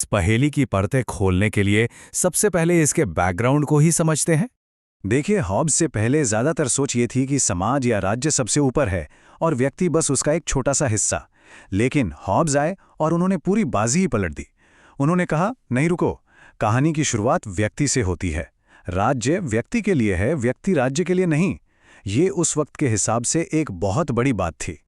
इस पहेली की परतें खोलने के लिए सबसे पहले इसके बैकग्राउंड को ही समझते हैं। देखिए, हॉब्स से पहले ज्यादातर सोच ये थी कि समाज या राज्य सबसे ऊपर है और व्यक्ति बस उसका एक छोटा सा हिस्सा। लेकिन हॉब्स आए और उन्होंने पूरी बाजी ही पलट दी। उन्होंने कहा, नहीं रुको, कहानी की शुरुआत व्यक्ति से होती है। राज्य व्यक्ति के लिए है, व्यक्ति राज्य के लिए नहीं। ये उस वक्त के हिसाब से एक बहुत बड़ी बात थी।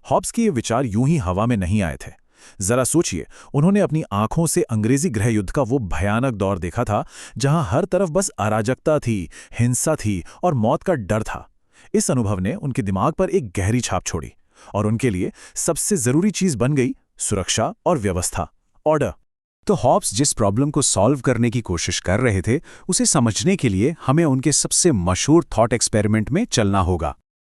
हॉब्स के ये विचार यूं ही हवा में नहीं आए थे। जरा सोचिए, उन्होंने अपनी आंखों से अंग्रेजी गृह युद्ध का वो भयानक दौर देखा था, जहां हर तरफ बस अराजकता थी, हिंसा थी और मौत का डर था। इस अनुभव ने उनके दिमाग पर एक गहरी छाप छोड़ी और उनके लिए सबसे जरूरी चीज बन गई सुरक्षा और व्यवस्था, ऑर्डर। तो हॉब्स जिस प्रॉब्लम को सॉल्व करने की कोशिश कर रहे थे, उसे समझने के लिए हमें उनके सबसे मशहूर थॉट एक्सपेरिमेंट में चलना होगा।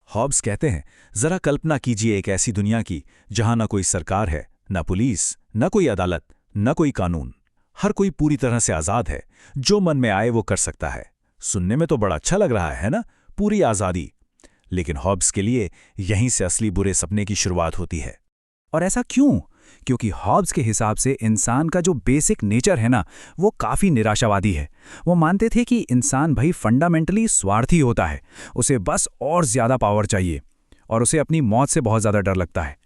हॉब्स कहते हैं, जरा कल्पना कीजिए एक ऐसी दुनिया की जहां ना कोई सरकार है, न पुलिस, न कोई अदालत, न कोई कानून। हर कोई पूरी तरह से आजाद है, जो मन में आए वो कर सकता है। सुनने में तो बड़ा अच्छा लग रहा है ना, पूरी आजादी। लेकिन हॉब्स के लिए यहीं से असली बुरे सपने की शुरुआत होती है। और ऐसा क्यों? क्योंकि हॉब्स के हिसाब से इंसान का जो बेसिक नेचर है ना, वो काफी निराशावादी है। वो मानते थे कि इंसान भाई फंडामेंटली स्वार्थी होता है, उसे बस और ज्यादा पावर चाहिए और उसे अपनी मौत से बहुत ज्यादा डर लगता है।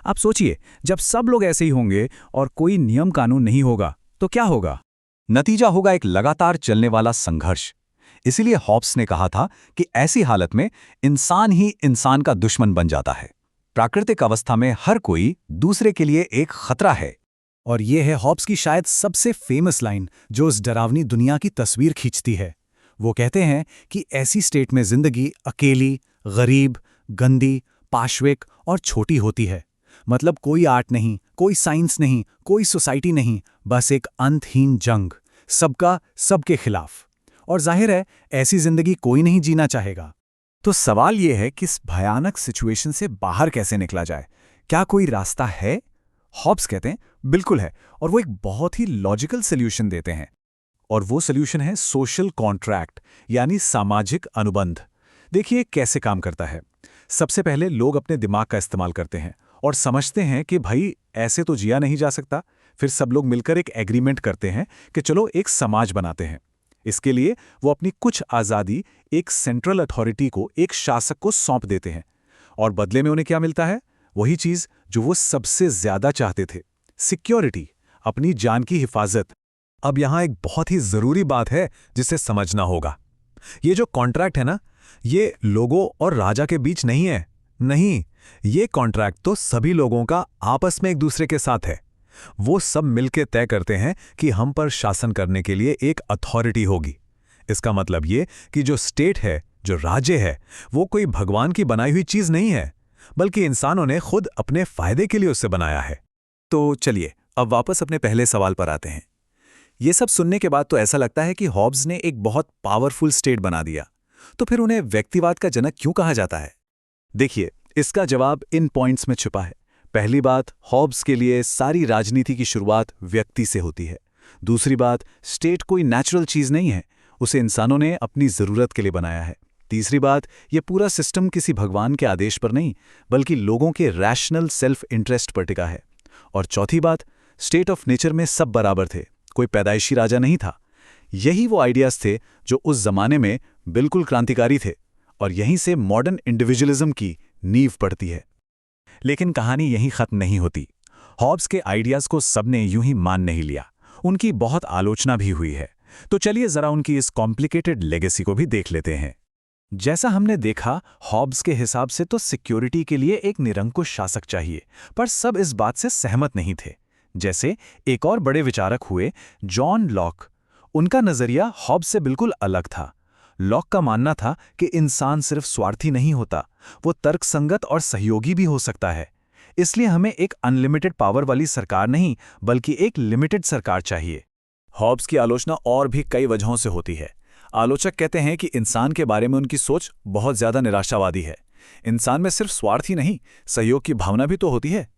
आप सोचिए, जब सब लोग ऐसे ही होंगे और कोई नियम कानून नहीं होगा तो क्या होगा? नतीजा होगा एक लगातार चलने वाला संघर्ष। इसीलिए हॉब्स ने कहा था कि ऐसी हालत में इंसान ही इंसान का दुश्मन बन जाता है। प्राकृतिक अवस्था में हर कोई दूसरे के लिए एक खतरा है। और ये है हॉब्स की शायद सबसे फेमस लाइन, जो इस डरावनी दुनिया की तस्वीर खींचती है। वो कहते हैं कि ऐसी स्टेट में जिंदगी अकेली, गरीब, गंदी, पाशविक और छोटी होती है। मतलब कोई आर्ट नहीं, कोई साइंस नहीं, कोई सोसाइटी नहीं, बस एक अंतहीन जंग, सबका सबके खिलाफ। और जाहिर है, ऐसी जिंदगी कोई नहीं जीना चाहेगा। तो सवाल यह है कि इस भयानक सिचुएशन से बाहर कैसे निकला जाए? क्या कोई रास्ता है? हॉब्स कहते हैं बिल्कुल है, और वो एक बहुत ही लॉजिकल सॉल्यूशन देते हैं। और वो सॉल्यूशन है सोशल कॉन्ट्रैक्ट, यानी सामाजिक अनुबंध। देखिए कैसे काम करता है। सबसे पहले लोग अपने दिमाग का इस्तेमाल करते हैं और समझते हैं कि भाई ऐसे तो जिया नहीं जा सकता। फिर सब लोग मिलकर एक एग्रीमेंट करते हैं कि चलो एक समाज बनाते हैं। इसके लिए वो अपनी कुछ आज़ादी एक सेंट्रल अथॉरिटी को, एक शासक को सौंप देते हैं। और बदले में उन्हें क्या मिलता है? वही चीज़ जो वो सबसे ज्यादा चाहते थे, सिक्योरिटी, अपनी जान की हिफाजत। अब यहां एक बहुत ही जरूरी बात है जिसे समझना होगा। ये जो कॉन्ट्रैक्ट है ना, ये लोगों और राजा के बीच नहीं है। नहीं, ये कॉन्ट्रैक्ट तो सभी लोगों का आपस में एक दूसरे के साथ है। वो सब मिलकर तय करते हैं कि हम पर शासन करने के लिए एक अथॉरिटी होगी। इसका मतलब ये कि जो स्टेट है, जो राज्य है, वो कोई भगवान की बनाई हुई चीज नहीं है, बल्कि इंसानों ने खुद अपने फायदे के लिए उसे बनाया है। तो चलिए अब वापस अपने पहले सवाल पर आते हैं। ये सब सुनने के बाद तो ऐसा लगता है कि हॉब्स ने एक बहुत पावरफुल स्टेट बना दिया। तो फिर उन्हें व्यक्तिवाद का जनक क्यों कहा जाता है? देखिए, इसका जवाब इन पॉइंट्स में छुपा है। पहली बात, हॉब्स के लिए सारी राजनीति की शुरुआत व्यक्ति से होती है। दूसरी बात, स्टेट कोई नेचुरल चीज नहीं है, उसे इंसानों ने अपनी जरूरत के लिए बनाया है। तीसरी बात, यह पूरा सिस्टम किसी भगवान के आदेश पर नहीं, बल्कि लोगों के रैशनल सेल्फ इंटरेस्ट पर टिका है। और चौथी बात, स्टेट ऑफ नेचर में सब बराबर थे, कोई पैदाइशी राजा नहीं था। यही वो आइडियाज थे जो उस जमाने में बिल्कुल क्रांतिकारी थे, और यहीं से मॉडर्न इंडिविजुअलिज्म की नींव पड़ती है। लेकिन कहानी यहीं खत्म नहीं होती। हॉब्स के आइडियाज को सबने यूं ही मान नहीं लिया, उनकी बहुत आलोचना भी हुई है। तो चलिए जरा उनकी इस कॉम्प्लिकेटेड लेगेसी को भी देख लेते हैं। जैसा हमने देखा, हॉब्स के हिसाब से तो सिक्योरिटी के लिए एक निरंकुश शासक चाहिए, पर सब इस बात से सहमत नहीं थे। जैसे एक और बड़े विचारक हुए जॉन लॉक। उनका नजरिया हॉब्स से बिल्कुल अलग था। लॉक का मानना था कि इंसान सिर्फ स्वार्थी नहीं होता, वो तर्कसंगत और सहयोगी भी हो सकता है। इसलिए हमें एक अनलिमिटेड पावर वाली सरकार नहीं, बल्कि एक लिमिटेड सरकार चाहिए। हॉब्स की आलोचना और भी कई वजहों से होती है। आलोचक कहते हैं कि इंसान के बारे में उनकी सोच बहुत ज्यादा निराशावादी है। इंसान में सिर्फ स्वार्थ ही नहीं, सहयोग की भावना भी तो होती है।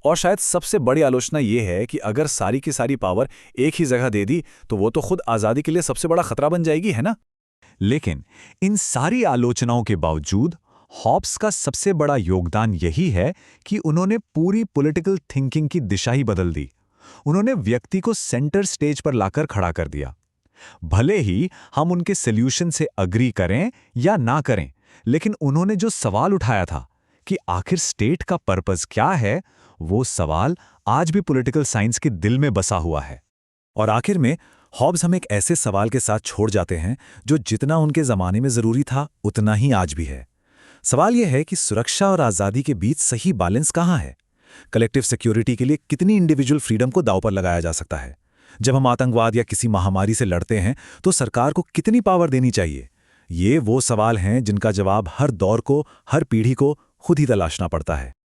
और शायद सबसे बड़ी आलोचना ये है कि अगर सारी की सारी पावर एक ही जगह दे दी तो वो तो खुद आज़ादी के लिए सबसे बड़ा खतरा बन जाएगी, है ना? लेकिन इन सारी आलोचनाओं के बावजूद हॉब्स का सबसे बड़ा योगदान यही है कि उन्होंने पूरी पॉलिटिकल थिंकिंग की दिशा ही बदल दी। उन्होंने व्यक्ति को सेंटर स्टेज पर लाकर खड़ा कर दिया। भले ही हम उनके सॉल्यूशन से अग्री करें या ना करें, लेकिन उन्होंने जो सवाल उठाया था कि आखिर स्टेट का पर्पस क्या है, वो सवाल आज भी पॉलिटिकल साइंस के दिल में बसा हुआ है। और आखिर में हॉब्स हम एक ऐसे सवाल के साथ छोड़ जाते हैं जो जितना उनके ज़माने में ज़रूरी था उतना ही आज भी है। सवाल यह है कि सुरक्षा और आज़ादी के बीच सही बैलेंस कहाँ है? कलेक्टिव सिक्योरिटी के लिए कितनी इंडिविजुअल फ्रीडम को दांव पर लगाया जा सकता है? जब हम आतंकवाद या किसी महामारी से लड़ते हैं तो सरकार को कितनी पावर देनी चाहिए? ये वो सवाल हैं जिनका जवाब हर दौर को, हर पीढ़ी को खुद ही तलाशना पड़ता है।